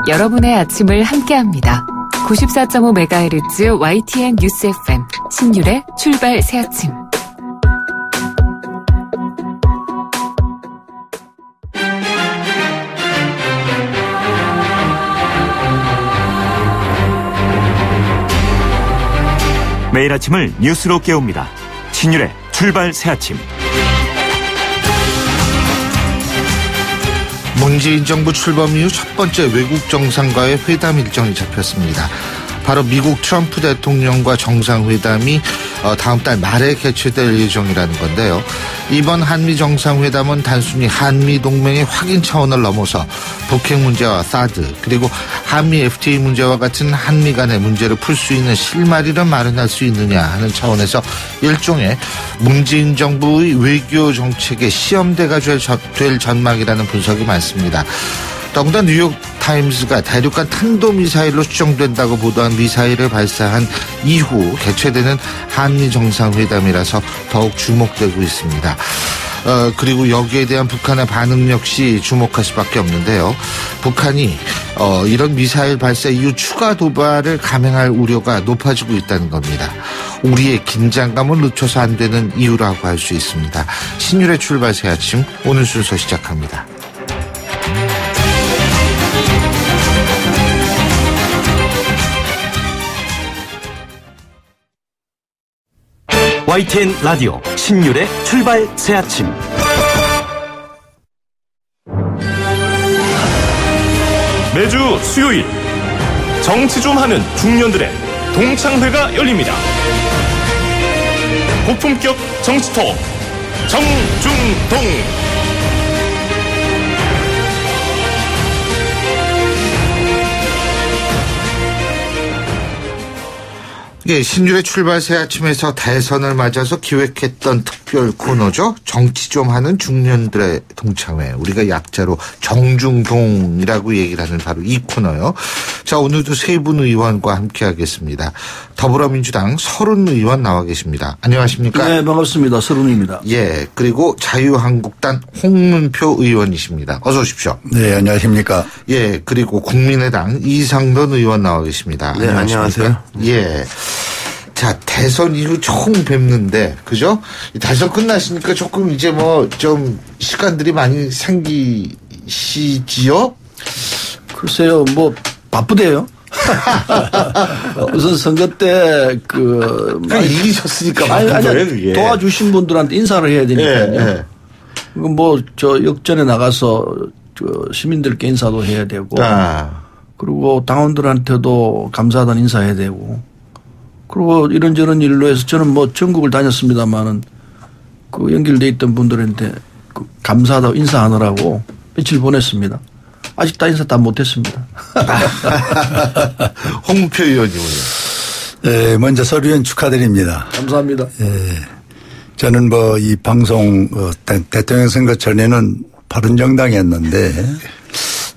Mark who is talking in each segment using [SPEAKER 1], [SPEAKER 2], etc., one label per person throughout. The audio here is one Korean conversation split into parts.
[SPEAKER 1] 여러분의 아침을 함께합니다. 94.5MHz YTN 뉴스 FM 신율의 출발 새 아침.
[SPEAKER 2] 매일 아침을 뉴스로 깨웁니다. 신율의 출발 새 아침.
[SPEAKER 3] 문재인 정부 출범 이후 첫 번째 외국 정상과의 회담 일정이 잡혔습니다. 바로 미국 트럼프 대통령과 정상회담이 다음 달 말에 개최될 예정이라는 건데요. 이번 한미 정상회담은 단순히 한미 동맹의 확인 차원을 넘어서 북핵 문제와 사드 그리고 한미 FTA 문제와 같은 한미 간의 문제를 풀 수 있는 실마리를 마련할 수 있느냐 하는 차원에서 일종의 문재인 정부의 외교 정책의 시험대가 될 전망이라는 분석이 많습니다. 더군다나 뉴욕타임스가 대륙간 탄도미사일로 추정된다고 보도한 미사일을 발사한 이후 개최되는 한미 정상회담이라서 더욱 주목되고 있습니다. 그리고 여기에 대한 북한의 반응 역시 주목할 수밖에 없는데요. 북한이 이런 미사일 발사 이후 추가 도발을 감행할 우려가 높아지고 있다는 겁니다. 우리의 긴장감을 늦춰서 안 되는 이유라고 할 수 있습니다. 신율의 출발 새 아침 오늘 순서 시작합니다.
[SPEAKER 2] YTN 라디오 신율의 출발 새 아침. 매주 수요일 정치 좀 하는 중년들의 동창회가 열립니다. 고품격 정치 토크 정중동.
[SPEAKER 3] 예, 신율의 출발 새 아침에서 대선을 맞아서 기획했던 특별 코너죠. 정치 좀 하는 중년들의 동창회. 우리가 약자로 정중동이라고 얘기를 하는 바로 이 코너요. 자, 오늘도 세 분 의원과 함께 하겠습니다. 더불어민주당 서른 의원 나와 계십니다. 안녕하십니까?
[SPEAKER 4] 네, 반갑습니다. 서른입니다.
[SPEAKER 3] 예, 그리고 자유한국당 홍문표 의원이십니다. 어서 오십시오.
[SPEAKER 5] 네, 안녕하십니까?
[SPEAKER 3] 예, 그리고 국민의당 이상돈 의원 나와 계십니다.
[SPEAKER 6] 네, 안녕하세요.
[SPEAKER 3] 예. 자, 대선 이후 처음 뵙는데, 그죠? 대선 끝났으니까 조금 이제 뭐 좀 시간들이 많이 생기시지요?
[SPEAKER 4] 글쎄요, 뭐 바쁘대요. 우선 선거 때
[SPEAKER 3] 이기셨으니까
[SPEAKER 4] 아니, 도와주신 분들한테 인사를 해야 되니까요.
[SPEAKER 3] 예, 예.
[SPEAKER 4] 뭐 저 역전에 나가서 시민들께 인사도 해야 되고, 그리고 당원들한테도 감사하다는 인사해야 되고. 그리고 이런저런 일로 해서 저는 뭐 전국을 다녔습니다만은 그 연결돼 있던 분들한테 감사하다고 인사하느라고 며칠 보냈습니다. 아직 다 인사 다 못했습니다.
[SPEAKER 3] 홍문표 의원님은요?
[SPEAKER 5] 네, 먼저 서 의원 축하드립니다.
[SPEAKER 4] 감사합니다.
[SPEAKER 5] 네, 저는 뭐 이 방송 대통령 선거 전에는 바른정당이었는데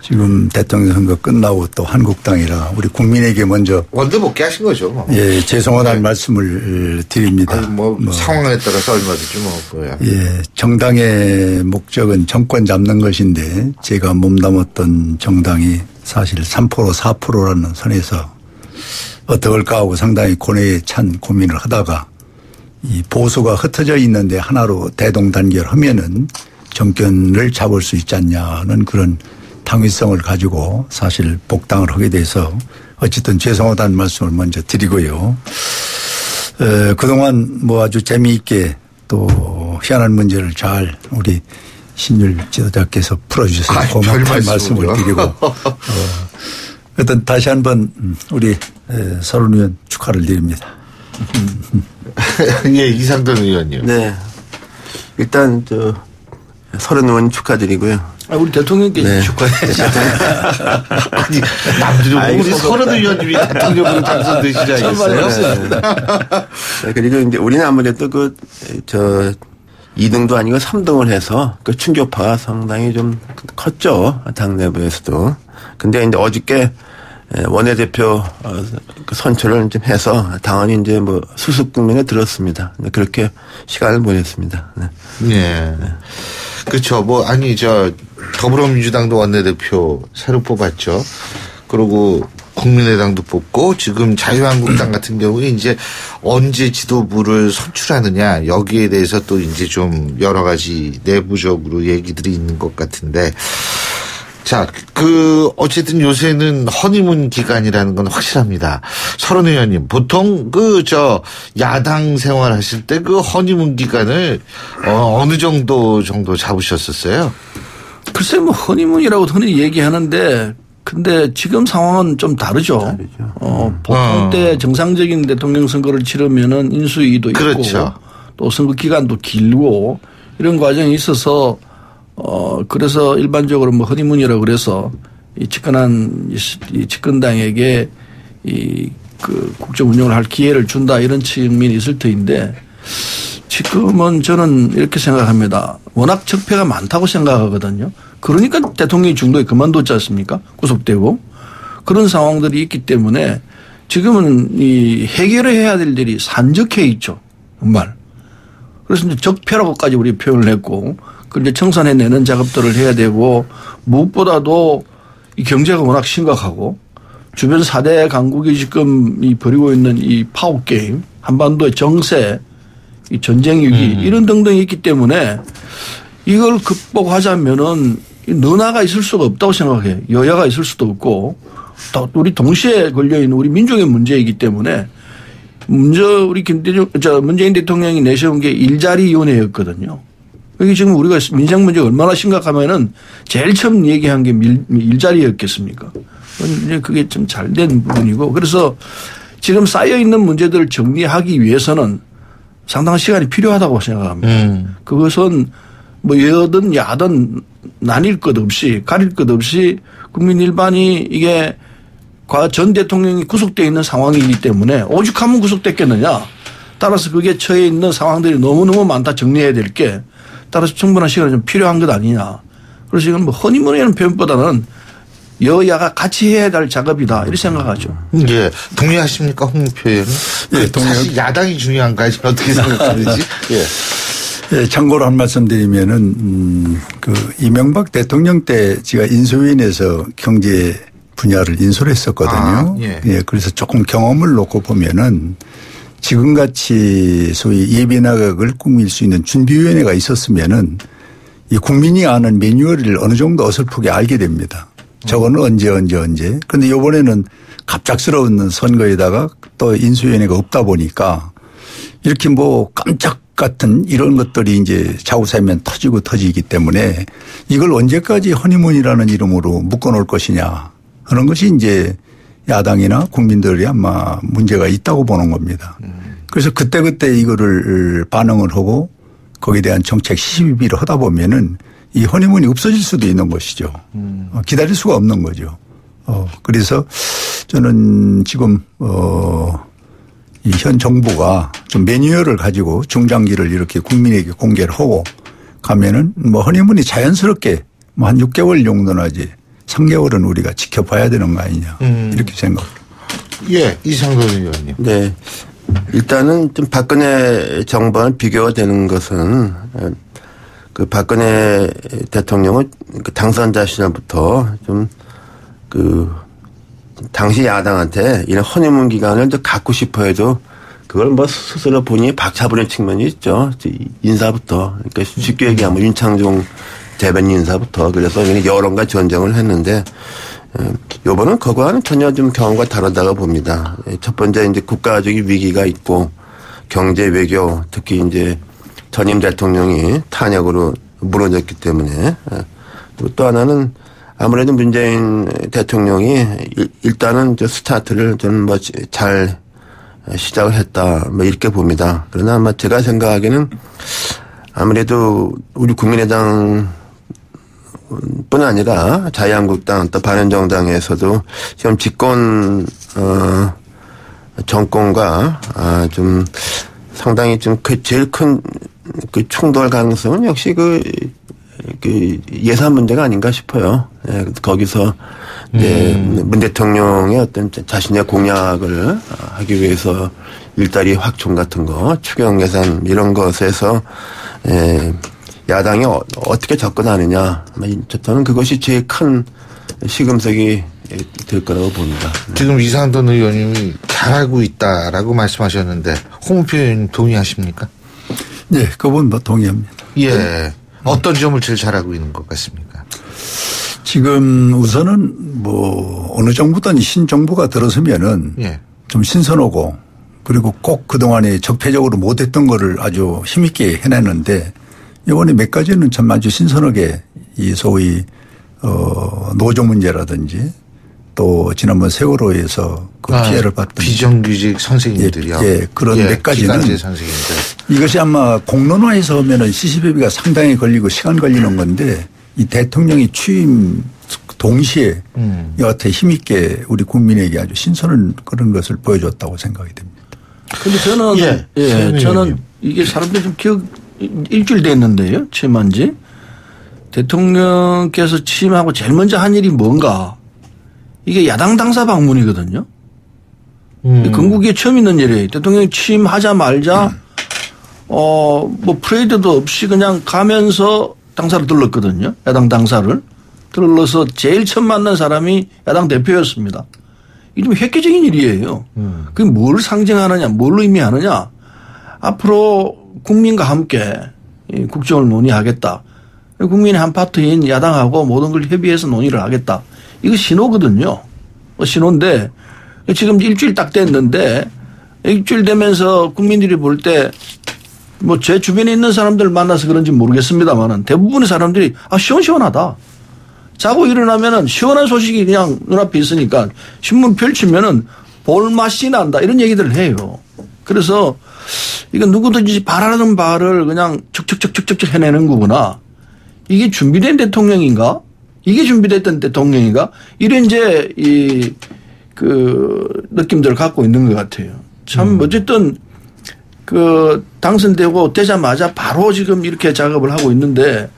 [SPEAKER 5] 지금 대통령 선거 끝나고 또 한국당이라 우리 국민에게 먼저
[SPEAKER 3] 원도 복귀하신 거죠. 뭐.
[SPEAKER 5] 예, 죄송하다는 말씀을 드립니다.
[SPEAKER 3] 아니, 뭐 상황에 따라서 얼마든지 뭐.
[SPEAKER 5] 예, 정당의 목적은 정권 잡는 것인데 제가 몸담았던 정당이 사실 3% 4%라는 선에서 어떡할까 하고 상당히 고뇌에 찬 고민을 하다가 이 보수가 흩어져 있는데 하나로 대동단결하면은 정권을 잡을 수 있지 않냐는 그런 당위성을 가지고 사실 복당을 하게 돼서 어쨌든 죄송하다는 말씀을 먼저 드리고요. 그동안 뭐 아주 재미있게 또 희한한 문제를 잘 우리 신율 지도자께서 풀어주셔서 고맙다는 말씀을 드리고 일단 다시 한번 우리 서른 의원 축하를 드립니다.
[SPEAKER 3] 예, 이상돈 의원님.
[SPEAKER 6] 네. 일단 서른 의원 축하드리고요.
[SPEAKER 4] 우리 대통령께 축하해야지.
[SPEAKER 3] 아니, 남들은 우리 서른 의원님이 대통령으로 당선되시지 않겠어요?
[SPEAKER 6] 네. 그리고 이제 우리는 아무래도 2등도 아니고 3등을 해서 그 충격파가 상당히 좀 컸죠. 당 내부에서도. 근데 이제 어저께 원내대표 선출을 좀 해서 당원이 이제 뭐 수습 국면에 들었습니다. 그렇게 시간을 보냈습니다. 네.
[SPEAKER 3] 네. 그렇죠. 뭐 아니 더불어민주당도 원내대표 새로 뽑았죠. 그리고 국민의당도 뽑고 지금 자유한국당 같은 경우에 이제 언제 지도부를 선출하느냐 여기에 대해서 또 이제 좀 여러 가지 내부적으로 얘기들이 있는 것 같은데 자, 어쨌든 요새는 허니문 기간이라는 건 확실합니다. 설원 의원님, 보통 야당 생활 하실 때 허니문 기간을 어느 정도 잡으셨었어요?
[SPEAKER 4] 글쎄, 허니문이라고 흔히 얘기하는데 근데 지금 상황은 좀 다르죠. 보통 때 정상적인 대통령 선거를 치르면은 인수위도 있고
[SPEAKER 3] 그렇죠.
[SPEAKER 4] 또 선거 기간도 길고 이런 과정이 있어서 그래서 일반적으로 허니문이라고 그래서 이 집권당에게 국정 운영을 할 기회를 준다 이런 측면이 있을 터인데 지금은 저는 이렇게 생각합니다. 워낙 적폐가 많다고 생각하거든요. 그러니까 대통령이 중도에 그만뒀지 않습니까? 구속되고 그런 상황들이 있기 때문에 지금은 해결해야 될 일이 산적해 있죠. 정말. 그래서 이제 적폐라고까지 우리 표현을 했고 그런데 청산해내는 작업들을 해야 되고 무엇보다도 이 경제가 워낙 심각하고 주변 4대 강국이 지금 벌이고 있는 이 파워 게임, 한반도의 정세, 이 전쟁 위기 이런 등등이 있기 때문에 이걸 극복하자면은 너나가 있을 수가 없다고 생각해요. 여야가 있을 수도 없고 또 우리 동시에 걸려있는 우리 민족의 문제이기 때문에 우리 문재인 대통령이 내세운 게 일자리위원회였거든요. 이게 지금 우리가 민생 문제가 얼마나 심각하면은 제일 처음 얘기한 게 일자리였겠습니까? 그게 좀 잘된 부분이고 그래서 지금 쌓여있는 문제들을 정리하기 위해서는 상당한 시간이 필요하다고 생각합니다. 그것은 여든 야든 나뉠 것 없이 가릴 것 없이 국민 일반이 이게 전 대통령이 구속되어 있는 상황이기 때문에 오죽하면 구속됐겠느냐. 따라서 그게 처해 있는 상황들이 너무너무 많다 정리해야 될 게 따라서 충분한 시간이 좀 필요한 것 아니냐. 그래서 이건 허니문이라는 표현보다는 여야가 같이 해야 할 작업이다 이렇게 생각하죠.
[SPEAKER 3] 예, 동의하십니까, 홍 표현? 예, 사실 야당이 중요한가요? 어떻게 생각하는지? 예.
[SPEAKER 5] 예, 참고로 한 말씀 드리면은 이명박 대통령 때 제가 인수위원회에서 경제 분야를 인수를 했었거든요. 예. 예, 그래서 조금 경험을 놓고 보면은 지금같이 소위 예비나각을 꾸밀 수 있는 준비위원회가 있었으면은 이 국민이 아는 매뉴얼을 어느 정도 어설프게 알게 됩니다. 저거는 언제. 그런데 이번에는 갑작스러운 선거에다가 또 인수위원회가 없다 보니까 이렇게 깜짝 같은 이런 것들이 이제 좌우사면 터지기 때문에 이걸 언제까지 허니문이라는 이름으로 묶어놓을 것이냐 하는 것이 이제 야당이나 국민들이 아마 문제가 있다고 보는 겁니다. 그래서 그때그때 이거를 반응을 하고 거기에 대한 정책 시비를 하다 보면은 이 허니문이 없어질 수도 있는 것이죠. 기다릴 수가 없는 거죠. 그래서 저는 지금 이 현 정부가 좀 매뉴얼을 가지고 중장기를 이렇게 국민에게 공개를 하고 가면은 허니문이 자연스럽게 한 6개월 정도나지 3개월은 우리가 지켜봐야 되는 거 아니냐 이렇게 생각합니다.
[SPEAKER 3] 예, 이상돈 의원님.
[SPEAKER 6] 네. 일단은 좀 박근혜 정부와는 비교가 되는 것은 박근혜 대통령은 당선자 시절부터 좀 당시 야당한테 이런 허니문 기간을 갖고 싶어 해도 그걸 스스로 본인이 박차버린 측면이 있죠. 인사부터. 그러니까 쉽게 얘기하면 윤창중 대변인 인사부터. 그래서 여론과 전쟁을 했는데 요번은 그거와는 전혀 좀 경험과 다르다고 봅니다. 첫 번째 이제 국가적인 위기가 있고 경제 외교 특히 이제 전임 대통령이 탄핵으로 무너졌기 때문에 또 하나는 아무래도 문재인 대통령이 일단은 스타트를 좀 잘 시작을 했다 이렇게 봅니다. 그러나 아마 제가 생각하기에는 아무래도 우리 국민의당 뿐 아니라 자유한국당 또 바른정당에서도 지금 집권 정권과 좀 상당히 좀 제일 큰 충돌 가능성은 역시 예산 문제가 아닌가 싶어요. 예, 거기서 이제 문 대통령의 어떤 자신의 공약을 하기 위해서 일자리 확충 같은 거, 추경 예산 이런 것에서 야당이 어떻게 접근하느냐. 저는 그것이 제일 큰 시금석이 될 거라고 봅니다.
[SPEAKER 3] 지금 이상돈 의원님이 잘하고 있다라고 말씀하셨는데 홍문표 의원님 동의하십니까?
[SPEAKER 5] 네, 그분 뭐 동의합니다.
[SPEAKER 3] 예. 어떤 점을 제일 잘하고 있는 것 같습니까?
[SPEAKER 5] 지금 우선은 뭐 어느 정부든 신정부가 들어서면은
[SPEAKER 3] 예.
[SPEAKER 5] 좀 신선하고 그리고 꼭 그동안에 적폐적으로 못했던 거를 아주 힘있게 해냈는데 이번에 몇 가지는 참 아주 신선하게 이 소위 노조 문제라든지 또 지난번 세월호에서 그 피해를 받던
[SPEAKER 3] 비정규직 선생님들이요.
[SPEAKER 5] 예, 그런 몇 가지는
[SPEAKER 3] 기간제 선생님들.
[SPEAKER 5] 이것이 아마 공론화에서 하면은 시시비비가 상당히 걸리고 시간 걸리는 건데 이 대통령이 취임 동시에 여하튼 힘있게 우리 국민에게 아주 신선한 그런 것을 보여줬다고 생각이 됩니다.
[SPEAKER 4] 근데 저는 저는 이게 사람들이 좀 일주일 됐는데요. 취임한 지. 대통령께서 취임하고 제일 먼저 한 일이 뭔가. 이게 야당 당사 방문이거든요. 건국에 처음 있는 일이에요. 대통령이 취임하자마자 뭐 프레이드도 없이 그냥 가면서 당사를 들렀거든요. 야당 당사를. 들러서 제일 처음 만난 사람이 야당 대표였습니다. 이게 좀 획기적인 일이에요. 그게 뭘 상징하느냐, 뭘 의미하느냐. 앞으로 국민과 함께 국정을 논의하겠다. 국민의 한 파트인 야당하고 모든 걸 협의해서 논의를 하겠다. 이거 신호거든요. 신호인데 지금 일주일 딱 됐는데 일주일 되면서 국민들이 볼 때 뭐 제 주변에 있는 사람들 만나서 그런지 모르겠습니다만은 대부분의 사람들이 시원시원하다. 자고 일어나면은 시원한 소식이 그냥 눈앞에 있으니까 신문 펼치면은 볼맛이 난다. 이런 얘기들을 해요. 그래서 이건 누구든지 바라는 바를 그냥 척척척척척 해내는 거구나. 이게 준비된 대통령인가? 이게 준비됐던 대통령인가? 이런 이제 그 느낌들을 갖고 있는 것 같아요. 참 어쨌든 당선되고 되자마자 바로 지금 이렇게 작업을 하고 있는데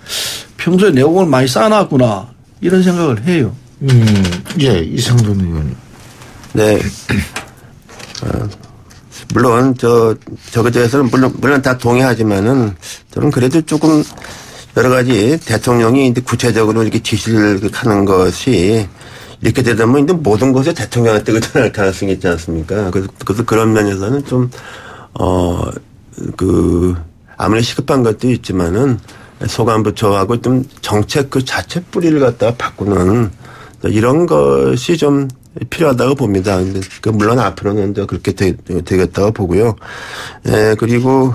[SPEAKER 4] 평소에 내용을 많이 쌓아놨구나. 이런 생각을 해요.
[SPEAKER 3] 예, 이상돈 의원님.
[SPEAKER 6] 네. 물론 저거에 대해서는 물론 다 동의하지만은 저는 그래도 조금 여러 가지 대통령이 이제 구체적으로 이렇게 지시를 하는 것이 이렇게 되다 보면 이제 모든 것에 대통령한테 의존할 가능성이 있지 않습니까? 그래서 그런 면에서는 좀 아무리 시급한 것도 있지만은 소관부처하고 좀 정책 그 자체 뿌리를 갖다가 바꾸는 이런 것이 좀 필요하다고 봅니다. 근데 물론 앞으로는 더 그렇게 되겠다고 보고요. 그리고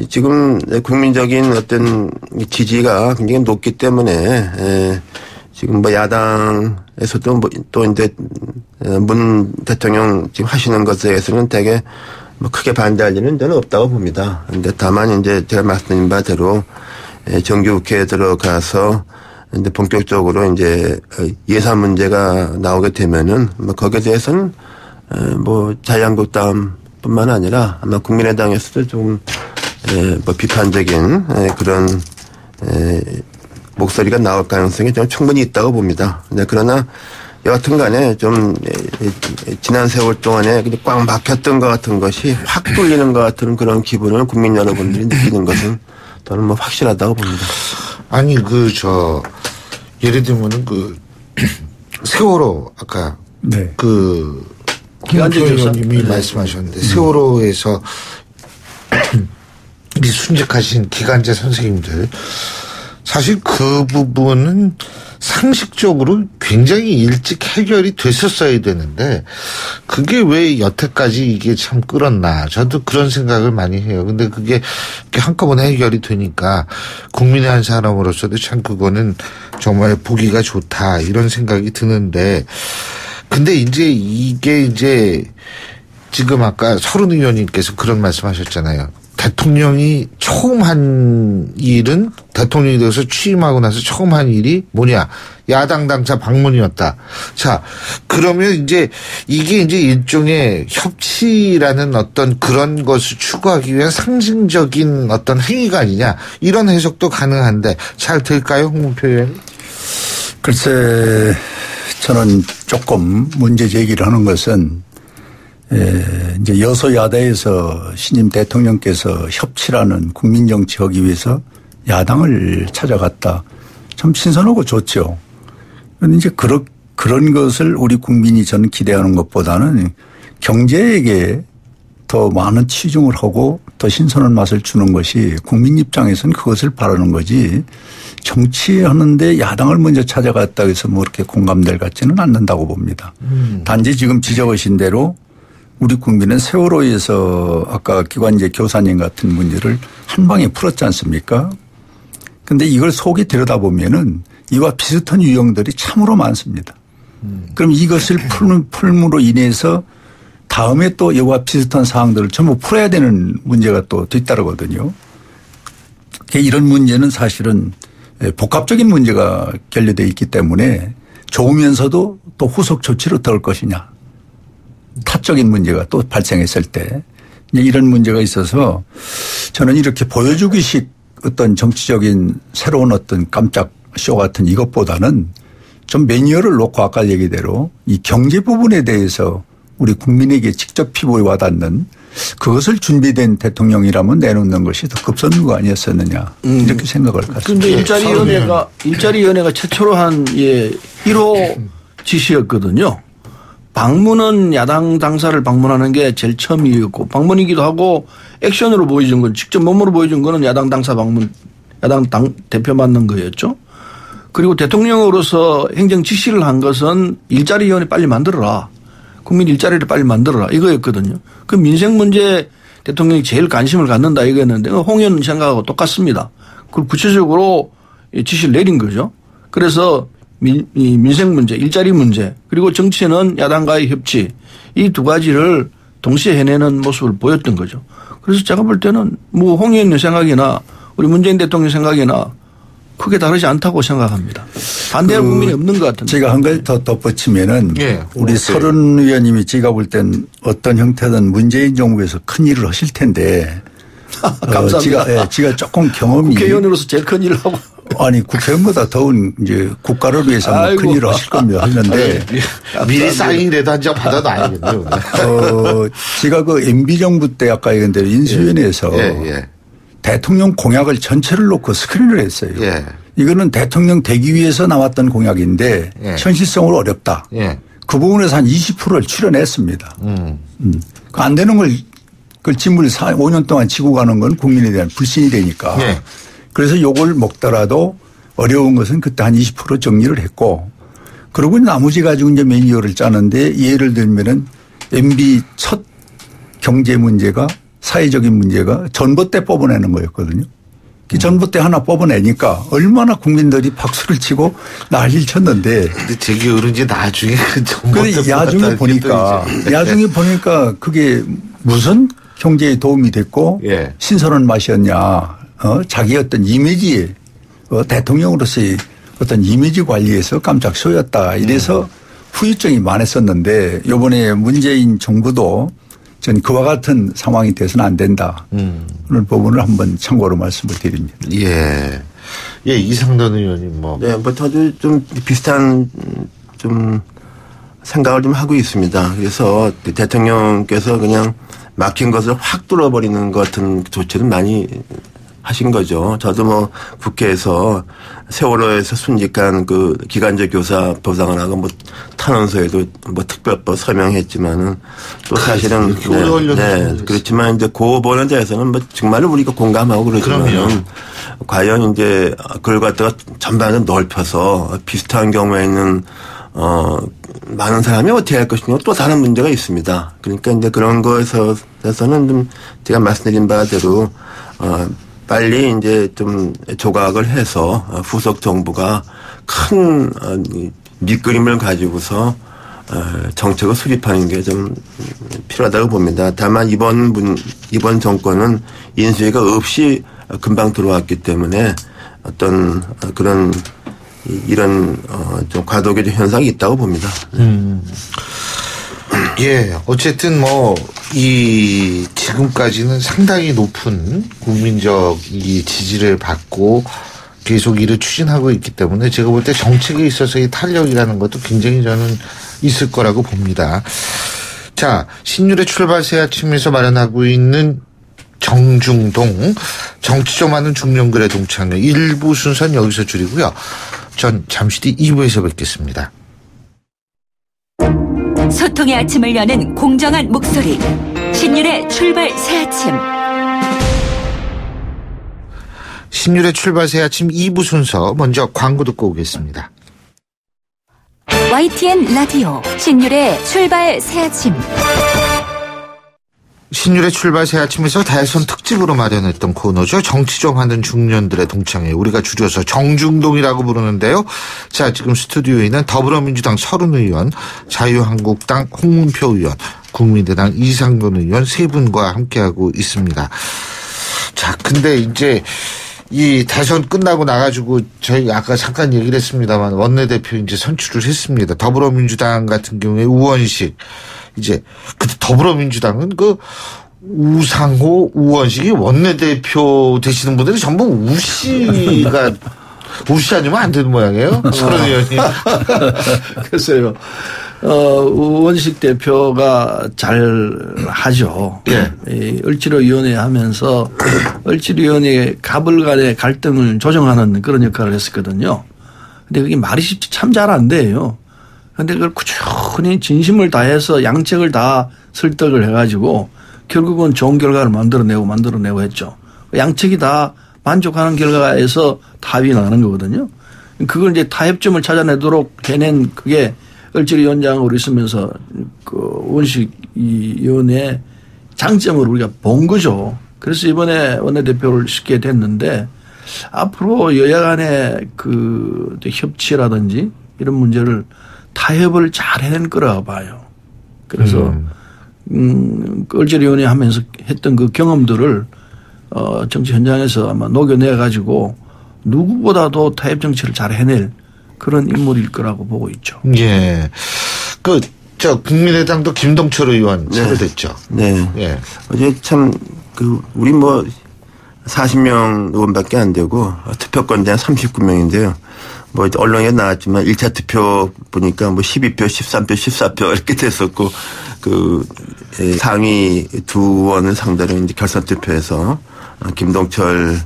[SPEAKER 6] 지금 국민적인 어떤 지지가 굉장히 높기 때문에 지금 뭐 야당에서도 또 이제 문 대통령 지금 하시는 것에 대해서는 되게 뭐 크게 반대할 일은 저는 없다고 봅니다. 근데 다만 이제 제가 말씀드린 바대로 정기국회에 들어가서 이제 본격적으로 이제 예산 문제가 나오게 되면은 뭐 거기에 대해서는 뭐 자유한국당뿐만 아니라 아마 국민의당에서도 좀 뭐 비판적인 그런 목소리가 나올 가능성이 좀 충분히 있다고 봅니다. 그러나 여하튼 간에 좀 지난 세월 동안에 꽉 막혔던 것 같은 것이 확 뚫리는 것 같은 그런 기분을 국민 여러분들이 느끼는 것은 저는 뭐 확실하다고 봅니다.
[SPEAKER 3] 아니 예를 들면은 세월호 아까
[SPEAKER 5] 네.
[SPEAKER 3] 김한재 의원님이 말씀하셨는데 세월호에서 이 순직하신 기간제 선생님들 사실 그 부분은 상식적으로 굉장히 일찍 해결이 됐었어야 되는데 그게 왜 여태까지 이게 참 끌었나 저도 그런 생각을 많이 해요. 근데 그게 한꺼번에 해결이 되니까 국민의 한 사람으로서도 참 그거는 정말 보기가 좋다 이런 생각이 드는데 근데 이게 지금 아까 서른 의원님께서 그런 말씀하셨잖아요. 대통령이 처음 한 일은 대통령이 돼서 취임하고 나서 처음 한 일이 뭐냐? 야당 당사 방문이었다. 자, 그러면 이게 일종의 협치라는 어떤 그런 것을 추구하기 위한 상징적인 어떤 행위가 아니냐? 이런 해석도 가능한데 잘 될까요, 홍문표 의원님?
[SPEAKER 5] 글쎄, 저는 조금 문제 제기를 하는 것은 이제 여소야대에서 신임 대통령께서 협치라는 국민정치 하기 위해서 야당을 찾아갔다. 참 신선하고 좋죠. 그런데 이제 그런 것을 우리 국민이 저는 기대하는 것보다는 경제에게 더 많은 치중을 하고 더 신선한 맛을 주는 것이 국민 입장에서는 그것을 바라는 거지 정치하는데 야당을 먼저 찾아갔다 해서 뭐 그렇게 공감될 같지는 않는다고 봅니다. 단지 지금 지적하신 대로 우리 국민은 세월호에서 아까 기관제 교사님 같은 문제를 한 방에 풀었지 않습니까? 그런데 이걸 속에 들여다보면은 이와 비슷한 유형들이 참으로 많습니다. 그럼 이것을 풀므로 인해서 다음에 또 이와 비슷한 사항들을 전부 풀어야 되는 문제가 또 뒤따르거든요. 이런 문제는 사실은 복합적인 문제가 결여되어 있기 때문에 좋으면서도 또 후속 조치를 어떨 것이냐. 타적인 문제가 또 발생했을 때 이런 문제가 있어서 저는 이렇게 보여주기식 어떤 정치적인 새로운 어떤 깜짝 쇼 같은 이것보다는 좀 매니어를 놓고 아까 얘기대로 이 경제 부분에 대해서 우리 국민에게 직접 피부에 와닿는 그것을 준비된 대통령이라면 내놓는 것이 더 급선무가 아니었었느냐 이렇게 생각을 갖습니다.
[SPEAKER 4] 그런데 일자리위원회가 최초로 한 1호 지시였거든요. 방문은 야당 당사를 방문하는 게 제일 처음이었고 방문이기도 하고 액션으로 보여준 건 직접 몸으로 보여준 거는 야당 당사 방문 야당 당 대표 만난 거였죠. 그리고 대통령으로서 행정 지시를 한 것은 일자리위원회 빨리 만들어라. 국민 일자리를 빨리 만들어라 이거였거든요. 그 민생 문제 대통령이 제일 관심을 갖는다 이거였는데 홍 의원 생각하고 똑같습니다. 그걸 구체적으로 지시를 내린 거죠. 그래서 민생 문제, 일자리 문제 그리고 정치는 야당과의 협치 이 두 가지를 동시에 해내는 모습을 보였던 거죠. 그래서 제가 볼 때는 뭐 홍 의원 생각이나 우리 문재인 대통령 생각이나 크게 다르지 않다고 생각합니다. 반대할 국민이 없는 것 같은데.
[SPEAKER 5] 제가 한 가지 더 덧붙이면은 우리 서른 의원님이 제가 볼 땐 어떤 형태든 문재인 정부에서 큰 일을 하실 텐데.
[SPEAKER 4] 감사합니다.
[SPEAKER 5] 제가 조금 경험이.
[SPEAKER 4] 국회의원으로서 제일 큰 일을 하고.
[SPEAKER 5] 아니 국회의원보다 더운 이제 국가를 위해서 큰 일을 하실 겁니다. 했는데.
[SPEAKER 3] 미리 사인이라도 한 장 받아놔야겠네요.
[SPEAKER 5] 제가 그 MB 정부 때 아까 얘기한 대로 인수위원회에서 대통령 공약을 전체를 놓고 스크린을 했어요. 이거는 대통령 되기 위해서 나왔던 공약인데 현실성으로 어렵다. 그 부분에서 한 20%를 출연했습니다. 안 되는 걸 그걸 짐을 5년 동안 지고 가는 건 국민에 대한 불신이 되니까. 그래서 요걸 먹더라도 어려운 것은 그때 한 20% 정리를 했고 그리고 나머지 가지고 이제 매뉴얼을 짜는데 예를 들면은 MB 첫 경제 문제가 사회적인 문제가 전봇대 뽑아내는 거였거든요. 그 전봇대 하나 뽑아내니까 얼마나 국민들이 박수를 치고 난리를 쳤는데.
[SPEAKER 3] 근데 제게 어른지 나중에 그
[SPEAKER 5] 전봇대 야중에 보니까 그게 무슨 경제에 도움이 됐고 신선한 맛이었냐. 자기 어떤 이미지에 대통령으로서의 어떤 이미지 관리에서 깜짝 쇼였다. 이래서 후유증이 많았었는데 이번에 문재인 정부도 전 그와 같은 상황이 돼서는 안 된다. 그런 부분을 한번 참고로 말씀을 드립니다.
[SPEAKER 3] 이상돈 의원님 뭐.
[SPEAKER 6] 네, 뭐 저도 좀 비슷한 좀 생각을 좀 하고 있습니다. 그래서 대통령께서 그냥 막힌 것을 확 뚫어버리는 것 같은 조치를 많이 하신 거죠. 저도 뭐 국회에서 세월호에서 순직한 그 기간제 교사 보상을 하고 뭐 탄원서에도 뭐 특별법 서명했지만은 또 사실은 그렇지만 이제 그 부분에 대해서는 뭐 정말로 우리가 공감하고 그러지만은 과연 이제 그걸 갖다가 전반을 넓혀서 비슷한 경우에는 많은 사람이 어떻게 할 것이냐 또 다른 문제가 있습니다. 그러니까 이제 그런 거에서는 좀 제가 말씀드린 바대로 빨리 이제 좀 조각을 해서 후속 정부가 큰 밑그림을 가지고서 정책을 수립하는 게 좀 필요하다고 봅니다. 다만 이번 정권은 인수위가 없이 금방 들어왔기 때문에 어떤 그런 이런 좀 과도기적 현상이 있다고 봅니다.
[SPEAKER 3] 어쨌든 뭐 지금까지는 상당히 높은 국민적 지지를 받고 계속 일을 추진하고 있기 때문에 제가 볼 때 정책에 있어서의 탄력이라는 것도 굉장히 저는 있을 거라고 봅니다. 자, 신율의 출발 새 아침에서 마련하고 있는 정중동 정치 좀 하는 중년글의 동창회 1부 순서는 여기서 줄이고요. 전 잠시 뒤 2부에서 뵙겠습니다.
[SPEAKER 7] 소통의 아침을 여는 공정한 목소리. 신율의 출발 새아침.
[SPEAKER 3] 신율의 출발 새아침 2부 순서 먼저 광고 듣고 오겠습니다.
[SPEAKER 7] YTN 라디오 신율의 출발 새아침.
[SPEAKER 3] 신율의 출발 새아침에서 대선 특집으로 마련했던 코너죠. 정치 좀 하는 중년들의 동창회, 우리가 줄여서 정중동이라고 부르는데요. 자, 지금 스튜디오에 있는 더불어민주당 서른 의원, 자유한국당 홍문표 의원, 국민의당 이상돈 의원 세 분과 함께하고 있습니다. 자, 근데 이제 이 대선 끝나고 나가지고 저희 아까 잠깐 얘기를 했습니다만 원내대표 이제 선출을 했습니다. 더불어민주당 같은 경우에 우원식, 이제 그 더불어민주당은 그 우상호, 우원식이 원내대표 되시는 분들이 전부 우씨가 우씨 아니면 안 되는 모양이에요. 서른 의원이.
[SPEAKER 4] 글쎄요. 우원식 대표가 잘 하죠.
[SPEAKER 3] 예.
[SPEAKER 4] 이 을지로위원회 하면서 을지로위원회 갑을 간의 갈등을 조정하는 그런 역할을 했었거든요. 근데 그게 말이 참 잘 안 돼요. 근데 그걸 꾸준히 진심을 다해서 양측을 다 설득을 해가지고 결국은 좋은 결과를 만들어내고 했죠. 양측이 다 만족하는 결과에서 합의 나는 거거든요. 그걸 이제 타협점을 찾아내도록 해낸 그게 을지로위원장으로 있으면서 그 원식 이 위원회의 장점을 우리가 본 거죠. 그래서 이번에 원내대표를 쉽게 됐는데 앞으로 여야 간의 그 협치라든지 이런 문제를 타협을 잘 해낼 거라고 봐요. 그래서 을지로위원회 하면서 했던 그 경험들을 정치 현장에서 아마 녹여내 가지고 누구보다도 타협 정치를 잘 해낼 그런 인물일 거라고 보고 있죠.
[SPEAKER 3] 예. 국민의당도 김동철 의원 차례됐죠.
[SPEAKER 6] 네.
[SPEAKER 3] 예.
[SPEAKER 6] 어제 참 우리 40명 의원밖에 안 되고 투표권자 39명인데요. 언론에 나왔지만 1차 투표 보니까 12표, 13표, 14표 이렇게 됐었고 상위 두 의원을 상대로 이제 결선 투표에서 김동철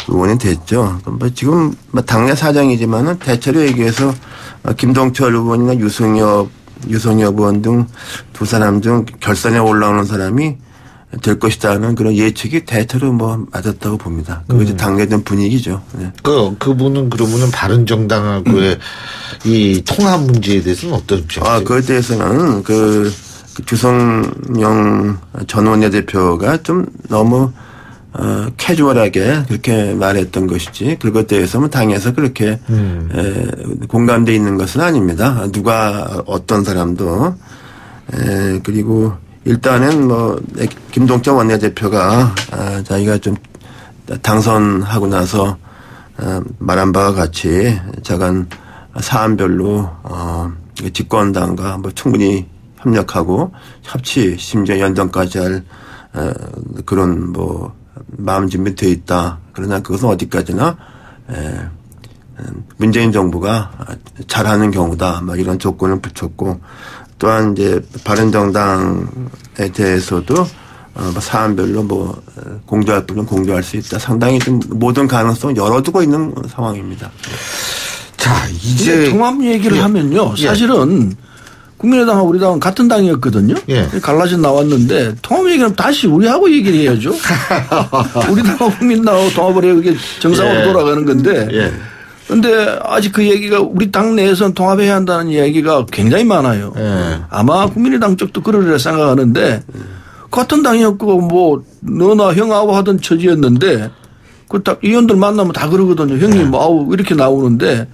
[SPEAKER 6] 의원이 됐죠. 지금 당내 사정이지만은 대체로 얘기해서 김동철 의원이나 유승엽 의원 등 두 사람 중 결선에 올라오는 사람이 될 것이다는 그런 예측이 대체로 맞았다고 봅니다. 그게 이제 당내된 분위기죠. 네.
[SPEAKER 3] 그분은 그러면은 바른정당하고의 이 통합 문제에 대해서는 어떤 입장이세요?
[SPEAKER 6] 그에 대해서는 주성영 전 원내대표가 좀 너무 캐주얼하게 그렇게 말했던 것이지 그것에 대해서는 당에서 그렇게 공감돼 있는 것은 아닙니다. 누가 어떤 사람도 그리고 일단은 김동철 원내대표가 자기가 좀 당선하고 나서 말한 바와 같이 자간 사안별로 집권당과 충분히 협력하고 협치 심지어 연정까지 할 그런 마음 준비되어 있다. 그러나 그것은 어디까지나 문재인 정부가 잘하는 경우다. 이런 조건을 붙였고 또한 이제 바른정당에 대해서도 사안별로 공조할 분은 공조할 수 있다. 상당히 좀 모든 가능성을 열어두고 있는 상황입니다.
[SPEAKER 3] 자, 이제
[SPEAKER 4] 통합 얘기를 하면요. 사실은 국민의당하고 우리 당은 같은 당이었거든요.
[SPEAKER 3] 예.
[SPEAKER 4] 갈라져 나왔는데 통합 얘기는 다시 우리하고 얘기를 해야죠. 우리 당하고 국민당하고 통합을 해야 그게 정상으로 돌아가는 건데. 그런데 아직 그 얘기가 우리 당 내에서는 통합해야 한다는 얘기가 굉장히 많아요. 아마 국민의당 쪽도 그러리라 생각하는데 같은 당이었고 너나 형하고 하던 처지였는데 그 딱 의원들 만나면 다 그러거든요. 형님 아우 이렇게 나오는데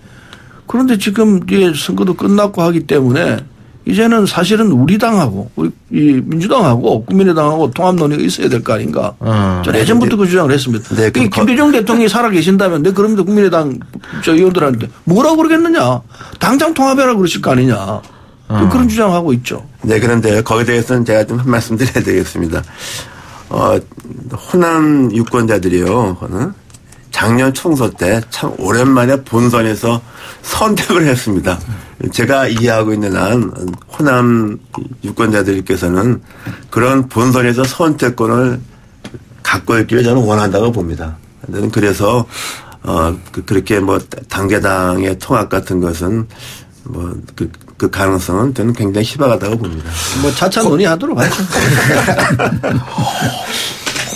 [SPEAKER 4] 그런데 지금 이제 선거도 끝났고 하기 때문에 이제는 사실은 우리 당하고 이 민주당하고 국민의당하고 통합 논의가 있어야 될 거 아닌가. 저는 예전부터 그 주장을 했습니다.
[SPEAKER 6] 네,
[SPEAKER 4] 김대중 대통령이 살아 계신다면 그러면 국민의당 의원들한테 뭐라고 그러겠느냐. 당장 통합해라 그러실 거 아니냐. 그런 주장하고 있죠.
[SPEAKER 6] 네, 그런데 거기에 대해서는 제가 좀 한 말씀 드려야 되겠습니다. 호남 유권자들이요. 작년 총선 때 참 오랜만에 본선에서 선택을 했습니다. 제가 이해하고 있는 한 호남 유권자들께서는 그런 본선에서 선택권을 갖고 있기를 저는 원한다고 봅니다. 그래서 그렇게 당대당의 통합 같은 것은 그 가능성은 저는 굉장히 희박하다고 봅니다.
[SPEAKER 4] 뭐 차차 논의하도록 하죠.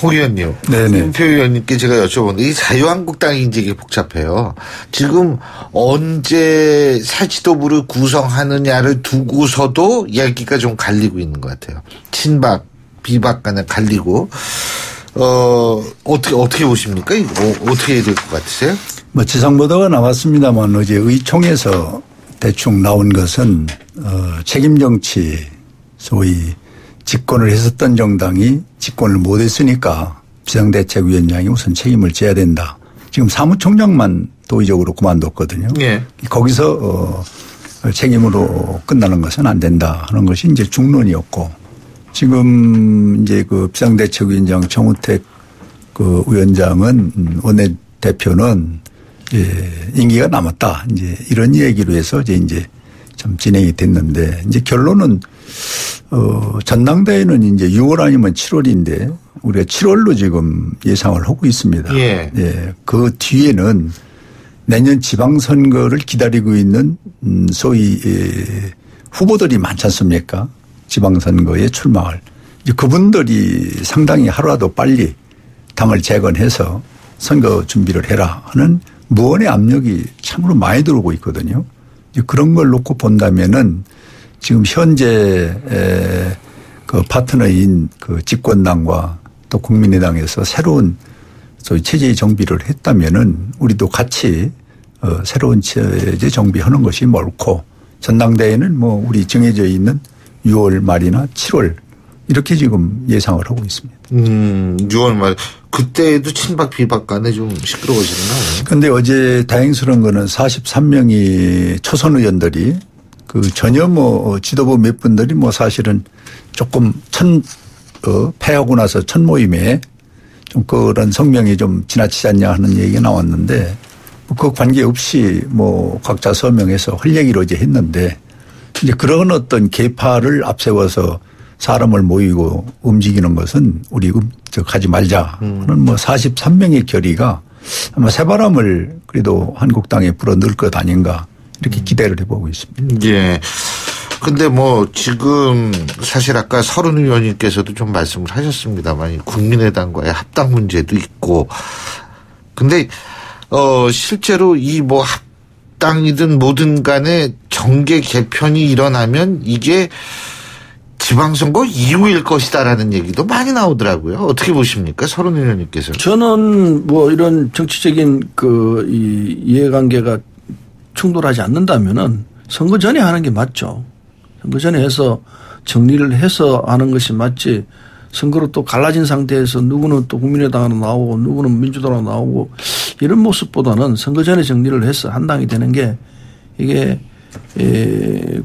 [SPEAKER 3] 홍 의원님, 홍표 의원님께 제가 여쭤보는데 이 자유한국당이 이제 이게 복잡해요. 지금 언제 새 지도부를 구성하느냐를 두고서도 이야기가 좀 갈리고 있는 것 같아요. 친박, 비박 간에 갈리고 어떻게 보십니까? 이거 어떻게 해야 될 것 같으세요?
[SPEAKER 5] 뭐 지상보도가 나왔습니다만 어제 의총에서 대충 나온 것은 책임 정치 소위 집권을 했었던 정당이 집권을 못했으니까 비상대책위원장이 우선 책임을 져야 된다. 지금 사무총장만 도의적으로 그만뒀거든요. 예. 거기서 책임으로 끝나는 것은 안 된다 하는 것이 이제 중론이었고 지금 이제 그 비상대책위원장 정우택 그 위원장은 원내대표는 임기가 남았다. 이제 이런 얘기로 해서 이제 좀 진행이 됐는데 이제 결론은 전당대회는 이제 6월 아니면 7월인데 우리가 7월로 지금 예상을 하고 있습니다. 예. 예. 그 뒤에는 내년 지방선거를 기다리고 있는 소위 후보들이 많지 않습니까? 지방선거에 출마할. 이제 그분들이 상당히 하루라도 빨리 당을 재건해서 선거 준비를 해라 하는 무언의 압력이 참으로 많이 들어오고 있거든요. 이제 그런 걸 놓고 본다면은 지금 현재 그 파트너인 그 집권당과 또 국민의당에서 새로운 소위 체제 정비를 했다면은 우리도 같이 새로운 체제 정비하는 것이 옳고 전당대회는 뭐 우리 정해져 있는 6월 말이나 7월 이렇게 지금 예상을 하고 있습니다.
[SPEAKER 3] 6월 말 그때도 친박 비박 간에 좀 시끄러워지나요?
[SPEAKER 5] 그런데 어제 다행스러운 거는 43명이 초선 의원들이 그 전혀 뭐 지도부 몇 분들이 뭐 사실은 조금 패하고 나서 첫 모임에 좀 그런 성명이 좀 지나치지 않냐 하는 얘기가 나왔는데 그 관계없이 뭐 각자 서명해서 할 얘기로 이제 했는데 이제 그런 어떤 계파를 앞세워서 사람을 모이고 움직이는 것은 우리 하지 말자 하는 뭐 43명의 결의가 아마 새바람을 그래도 한국당에 불어넣을 것 아닌가 이렇게 기대를 해보고 있습니다.
[SPEAKER 3] 예. 근데 뭐 지금 사실 아까 서른 의원님께서도 좀 말씀을 하셨습니다만 국민의당과의 합당 문제도 있고 근데 실제로 이 뭐 합당이든 뭐든 간에 정계 개편이 일어나면 이게 지방선거 이후일 것이다라는 얘기도 많이 나오더라고요. 어떻게 보십니까? 서른 의원님께서.
[SPEAKER 4] 저는 뭐 이런 정치적인 그 이해관계가 충돌하지 않는다면은 선거 전에 하는 게 맞죠. 선거 전에 해서 정리를 해서 하는 것이 맞지. 선거로 또 갈라진 상태에서 누구는 또 국민의당으로 나오고 누구는 민주당으로 나오고 이런 모습보다는 선거 전에 정리를 해서 한 당이 되는 게 이게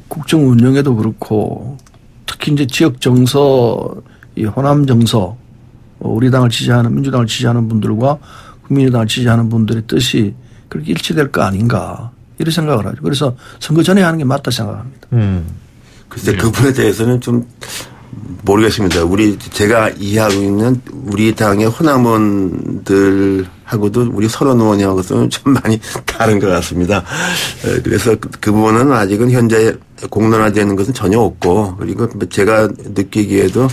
[SPEAKER 4] 국정 운영에도 그렇고 특히 이제 지역 정서, 이 호남 정서, 우리 당을 지지하는 민주당을 지지하는 분들과 국민의당을 지지하는 분들의 뜻이 그렇게 일치될 거 아닌가 이런 생각을 하죠. 그래서 선거 전에 하는 게 맞다 생각합니다.
[SPEAKER 6] 글쎄 그 부분에 대해서는 좀 모르겠습니다. 제가 이해하고 있는 우리 당의 호남원들하고도 우리 서른 의원님하고는 좀 많이 다른 것 같습니다. 그래서 그 부분은 아직은 현재 공론화되는 것은 전혀 없고 그리고 제가 느끼기에도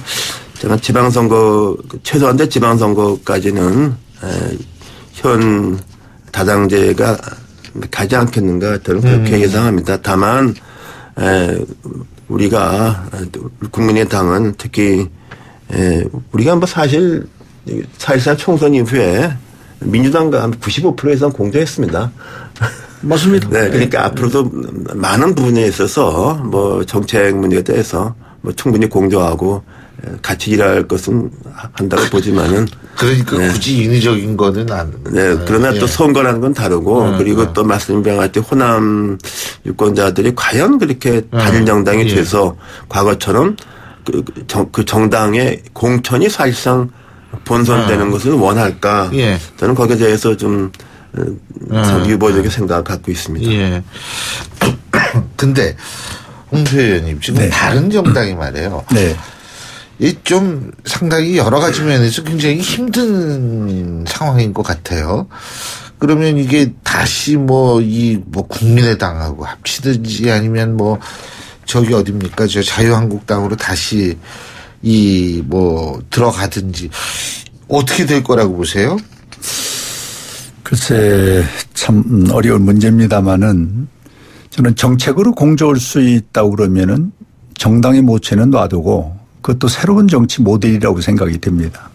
[SPEAKER 6] 저는 지방선거 최소한 지방선거까지는 현 다당제가 가지 않겠는가 저는 그렇게 예상합니다. 다만 우리가 국민의당은 특히 우리가 뭐 사실 4.14 총선 이후에 민주당과 95% 이상 공조했습니다.
[SPEAKER 4] 맞습니다.
[SPEAKER 6] 네, 그러니까 앞으로도 많은 부분에 있어서 뭐 정책 문제에 대해서 뭐 충분히 공조하고 같이 일할 것은 한다고 보지만은.
[SPEAKER 3] 그러니까 네. 굳이 인위적인 거는 안.
[SPEAKER 6] 네, 그러나 또 선거라는 건 다르고 그리고 또 말씀드린 같이 호남 유권자들이 과연 그렇게 단일 정당이 돼서 과거처럼 그 정당의 공천이 사실상 본선되는 것을 원할까. 예. 저는 거기에 대해서 좀 유보적인 생각을 갖고 있습니다.
[SPEAKER 3] 예. 근데 홍표 의원님 지금 네. 다른 정당이 말이에요. 네. 이 좀 상당히 여러 가지 면에서 굉장히 힘든 상황인 것 같아요. 그러면 이게 다시 국민의당하고 합치든지 아니면 저기 어딥니까? 저 자유한국당으로 다시 들어가든지 어떻게 될 거라고 보세요?
[SPEAKER 5] 글쎄 참 어려운 문제입니다만은 저는 정책으로 공조할 수 있다고 그러면은 정당의 모체는 놔두고 그것도 새로운 정치 모델이라고 생각이 됩니다.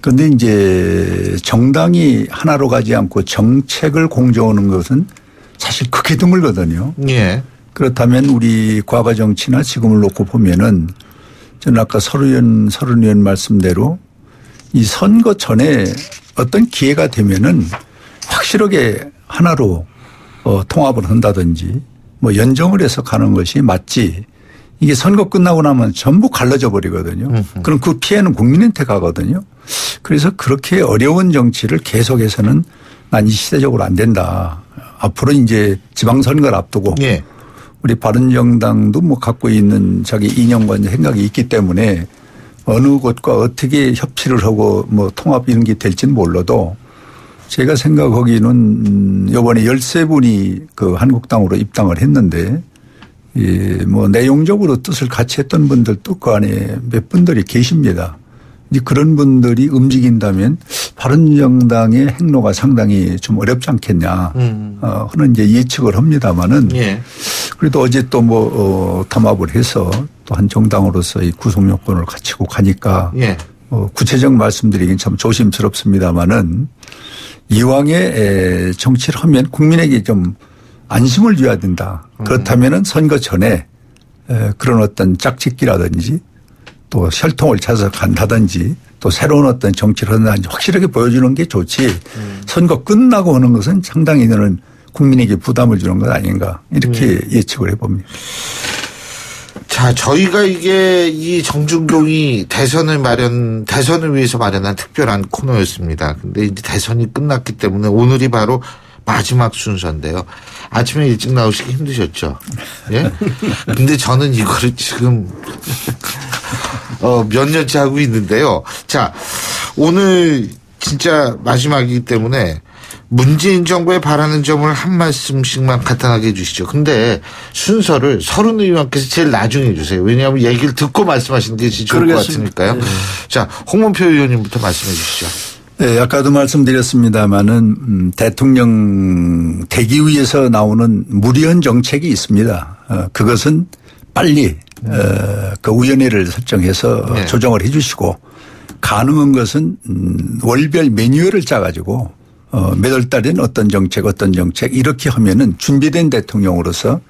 [SPEAKER 5] 그런데 이제 정당이 하나로 가지 않고 정책을 공조하는 것은 사실 크게 드물거든요.
[SPEAKER 3] 예.
[SPEAKER 5] 그렇다면 우리 과거 정치나 지금을 놓고 보면은 저는 아까 서른 의원 말씀대로 이 선거 전에 어떤 기회가 되면은 확실하게 하나로 통합을 한다든지 뭐 연정을 해서 가는 것이 맞지. 이게 선거 끝나고 나면 전부 갈라져 버리거든요. 그럼 그 피해는 국민한테 가거든요. 그래서 그렇게 어려운 정치를 계속해서는 난 이 시대적으로 안 된다. 앞으로 이제 지방선거를 앞두고
[SPEAKER 3] 예.
[SPEAKER 5] 우리 바른정당도 뭐 갖고 있는 자기 이념과 생각이 있기 때문에 어느 곳과 어떻게 협치를 하고 뭐 통합 이런 게 될지는 몰라도 제가 생각하기는 이번에 13분이 그 한국당으로 입당을 했는데 뭐 내용적으로 뜻을 같이 했던 분들도 그 안에 몇 분들이 계십니다. 이제 그런 분들이 움직인다면 바른정당의 행로가 상당히 좀 어렵지 않겠냐 하는 이제 예측을 합니다만은
[SPEAKER 3] 예.
[SPEAKER 5] 그래도 어제 또 뭐 담합을 해서 또 한 정당으로서의 구성 요건을 갖추고 가니까
[SPEAKER 3] 예.
[SPEAKER 5] 구체적 말씀드리긴 참 조심스럽습니다만은 이왕에 정치를 하면 국민에게 좀 안심을 줘야 된다. 그렇다면은 선거 전에 그런 어떤 짝짓기라든지 또 혈통을 찾아서 간다든지 또 새로운 어떤 정치를 한다든지 확실하게 보여주는 게 좋지 선거 끝나고 하는 것은 상당히 저는 국민에게 부담을 주는 것 아닌가 이렇게 예측을 해봅니다.
[SPEAKER 3] 자, 저희가 이게 이 정준동이 대선을 위해서 마련한 특별한 코너였습니다. 근데 이제 대선이 끝났기 때문에 오늘이 바로 마지막 순서인데요. 아침에 일찍 나오시기 힘드셨죠? 예? 근데 저는 이거를 지금, 몇 년째 하고 있는데요. 자, 오늘 진짜 마지막이기 때문에 문재인 정부에 바라는 점을 한 말씀씩만 간단하게 해주시죠. 근데 순서를 서른 의원께서 제일 나중에 해주세요. 왜냐하면 얘기를 듣고 말씀하시는 게 제일 좋을 것 같으니까요. 네. 자, 홍문표 의원님부터 말씀해 주시죠.
[SPEAKER 5] 네, 아까도 말씀드렸습니다마는 대통령 되기 위해서 나오는 무리한 정책이 있습니다. 그것은 빨리 그 위원회를 설정해서 네. 조정을 해 주시고 가능한 것은 월별 매뉴얼을 짜가지고 몇 월 달엔 어떤 정책 이렇게 하면은 준비된 대통령으로서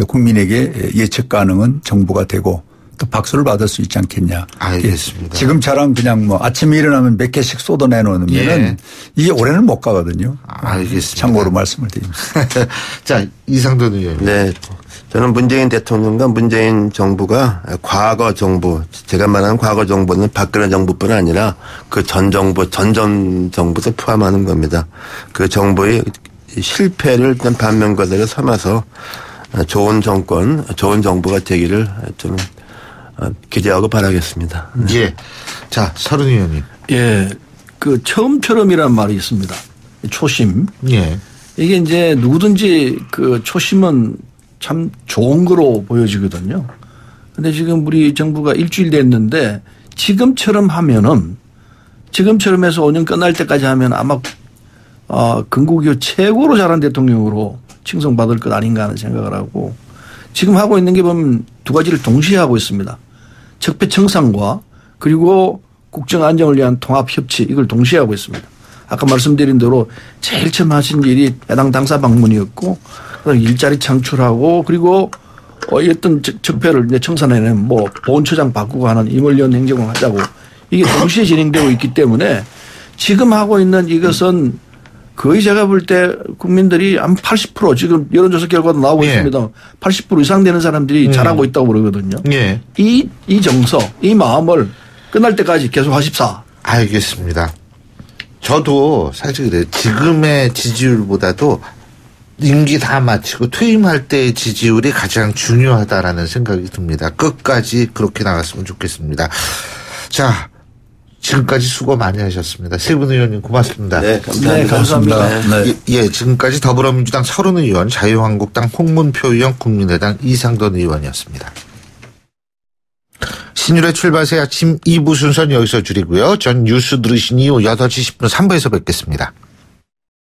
[SPEAKER 5] 국민에게 예측 가능한 정부가 되고 또 박수를 받을 수 있지 않겠냐.
[SPEAKER 3] 알겠습니다.
[SPEAKER 5] 지금처럼 그냥 뭐 아침에 일어나면 몇 개씩 쏟아내놓으면은 예. 이게 올해는 못 가거든요.
[SPEAKER 3] 알겠습니다.
[SPEAKER 5] 참고로 말씀을 드립니다.
[SPEAKER 3] 자, 이상돈 의원님.
[SPEAKER 6] 네. 저는 문재인 대통령과 문재인 정부가 과거 정부, 제가 말하는 과거 정부는 박근혜 정부뿐 아니라 그 전 정부, 전전 정부도 포함하는 겁니다. 그 정부의 실패를 일단 반면교사로 삼아서 좋은 정권, 좋은 정부가 되기를 좀 기대하고 바라겠습니다.
[SPEAKER 3] 네. 예. 자, 서른 의원님.
[SPEAKER 4] 예. 그 처음처럼이란 말이 있습니다. 초심.
[SPEAKER 3] 예.
[SPEAKER 4] 이게 이제 누구든지 그 초심은 참 좋은 거로 보여지거든요. 근데 지금 우리 정부가 일주일 됐는데 지금처럼 하면은 지금처럼 해서 5년 끝날 때까지 하면 아마 건국 이후 최고로 잘한 대통령으로 칭송받을 것 아닌가 하는 생각을 하고 지금 하고 있는 게 보면 두 가지를 동시에 하고 있습니다. 적폐청산과 그리고 국정 안정을 위한 통합 협치 이걸 동시에 하고 있습니다. 아까 말씀드린 대로 제일 처음 하신 일이 해당 당사 방문이었고 일자리 창출하고 그리고 어떤 적폐를 이제 청산해낸 뭐 보훈처장 바꾸고 하는 임을연 행정을 하자고 이게 동시에 진행되고 있기 때문에 지금 하고 있는 이것은 거의 제가 볼 때 국민들이 한 80% 지금 여론조사 결과도 나오고
[SPEAKER 3] 예.
[SPEAKER 4] 있습니다. 80% 이상 되는 사람들이 잘하고 있다고 그러거든요.
[SPEAKER 3] 예.
[SPEAKER 4] 이 정서, 이 마음을 끝날 때까지 계속 하십사.
[SPEAKER 3] 알겠습니다. 저도 사실 그래요. 지금의 지지율보다도 임기 다 마치고 퇴임할 때의 지지율이 가장 중요하다라는 생각이 듭니다. 끝까지 그렇게 나갔으면 좋겠습니다. 자, 지금까지 수고 많이 하셨습니다. 세 분 의원님 고맙습니다.
[SPEAKER 6] 네, 감사합니다.
[SPEAKER 4] 네, 감사합니다.
[SPEAKER 5] 네.
[SPEAKER 3] 예, 지금까지 더불어민주당 서른 의원, 자유한국당 홍문표 의원, 국민의당 이상돈 의원이었습니다. 신율의 출발새 아침 2부 순서는 여기서 줄이고요. 전 뉴스 들으신 이후 8시 10분 3부에서 뵙겠습니다.